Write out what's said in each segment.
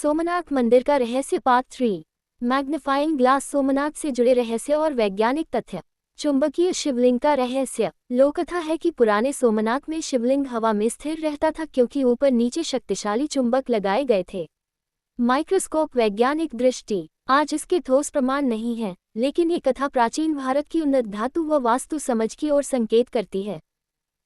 सोमनाथ मंदिर का रहस्य पार्ट 3। Magnifying glass. सोमनाथ से जुड़े रहस्य और वैज्ञानिक तथ्य। चुंबकीय शिवलिंग का रहस्य। लोककथा है कि पुराने सोमनाथ में शिवलिंग हवा में स्थिर रहता था क्योंकि ऊपर नीचे शक्तिशाली चुंबक लगाए गए थे। माइक्रोस्कोप। वैज्ञानिक दृष्टि। आज इसके ठोस प्रमाण नहीं है, लेकिन ये कथा प्राचीन भारत की उन्नत धातु व वास्तु समझ की ओर संकेत करती है।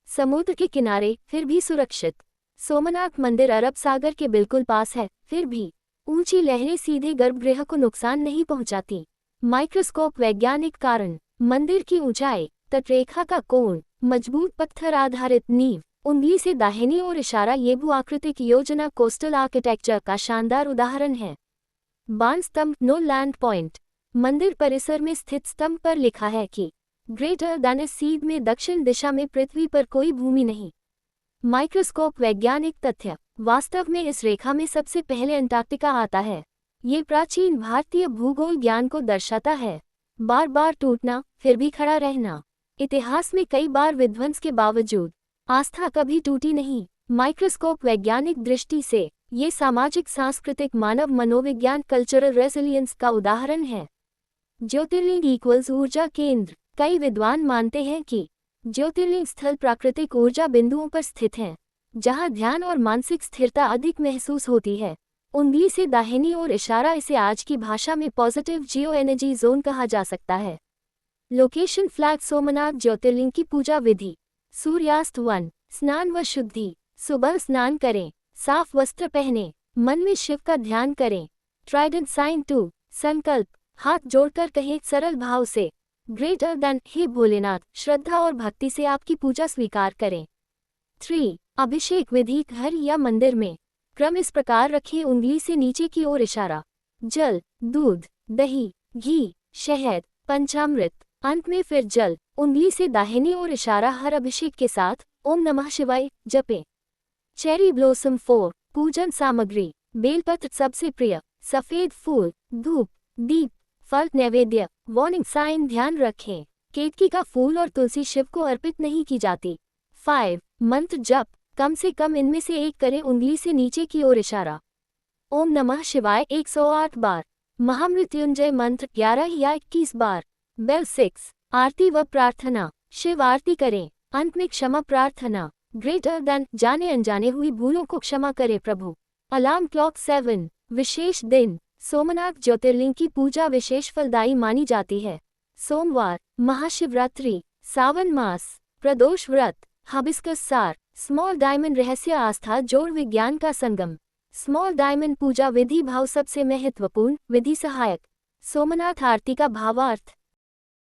समुद्र के किनारे, फिर भी सुरक्षित। सोमनाथ मंदिर अरब सागर के बिल्कुल पास है, फिर भी ऊंची लहरें सीधे गर्भगृह को नुकसान नहीं पहुंचाती। माइक्रोस्कोप। वैज्ञानिक कारण। मंदिर की ऊंचाई, तटरेखा का कोण, मजबूत पत्थर आधारित नींव, उंगली से दाहिनी ओर इशारा। ये भू आकृतिक योजना कोस्टल आर्किटेक्चर का शानदार उदाहरण है। बाण स्तंभ। No land point. मंदिर परिसर में स्थित स्तंभ पर लिखा है कि ग्रेटर दैन ए सीड में दक्षिण दिशा में पृथ्वी पर कोई भूमि नहीं। माइक्रोस्कोप। वैज्ञानिक तथ्य। वास्तव में इस रेखा में सबसे पहले अंटार्कटिका आता है। ये प्राचीन भारतीय भूगोल ज्ञान को दर्शाता है। बार बार टूटना, फिर भी खड़ा रहना। इतिहास में कई बार विध्वंस के बावजूद आस्था कभी टूटी नहीं। माइक्रोस्कोप। वैज्ञानिक दृष्टि से ये सामाजिक सांस्कृतिक मानव मनोविज्ञान कल्चरल रेसिलियंस का उदाहरण है। ज्योतिर्लिंग इक्वल्स ऊर्जा केंद्र। कई विद्वान मानते हैं कि ज्योतिर्लिंग स्थल प्राकृतिक ऊर्जा बिंदुओं पर स्थित हैं, जहां ध्यान और मानसिक स्थिरता अधिक महसूस होती है। उंगली से दाहिनी ओर इशारा। इसे आज की भाषा में पॉजिटिव जियो एनर्जी जोन कहा जा सकता है। Location flag. सोमनाथ ज्योतिर्लिंग की पूजा विधि। सूर्यास्त 1। स्नान व शुद्धि। सुबह स्नान करें, साफ वस्त्र पहने, मन में शिव का ध्यान करें। Trident sign 2। संकल्प। हाथ जोड़कर कहें सरल भाव से, ग्रेटर दैन, हे भोलेनाथ, श्रद्धा और भक्ति से आपकी पूजा स्वीकार करें। 3। अभिषेक विधि। घर या मंदिर में क्रम इस प्रकार रखें। उंगली से नीचे की ओर इशारा। जल, दूध, दही, घी, शहद, पंचामृत। अंत में फिर जल, उंगली से दाहिनी ओर इशारा। हर अभिषेक के साथ ओम नमः शिवाय जपें। Cherry blossom 4। पूजन सामग्री। बेलपत्र सबसे प्रिय, सफेद फूल, धूप, दीप, फल, नैवेद्य। Warning sign. ध्यान रखें, केतकी का फूल और तुलसी शिव को अर्पित नहीं की जाती। 5। मंत्र जप। कम से कम इनमें से एक करें। उंगली से नीचे की ओर इशारा। ओम नमः शिवाय 108 बार। महामृत्युंजय मंत्र 11 या 21 बार। बेल 6। आरती व प्रार्थना। शिव आरती करें, अंत में क्षमा प्रार्थना। ग्रेटर दैन, जाने अनजाने हुई भूलों को क्षमा करे प्रभु। Alarm clock 7। विशेष दिन। सोमनाथ ज्योतिर्लिंग की पूजा विशेष फलदायी मानी जाती है। सोमवार, महाशिवरात्रि, सावन मास, प्रदोष व्रत, हबिस्कस सार। Small diamond. रहस्य आस्था जोड़ विज्ञान का संगम। स्मॉल डायमंड पूजा विधि। भाव सबसे महत्वपूर्ण, विधि सहायक। सोमनाथ आरती का भावार्थ।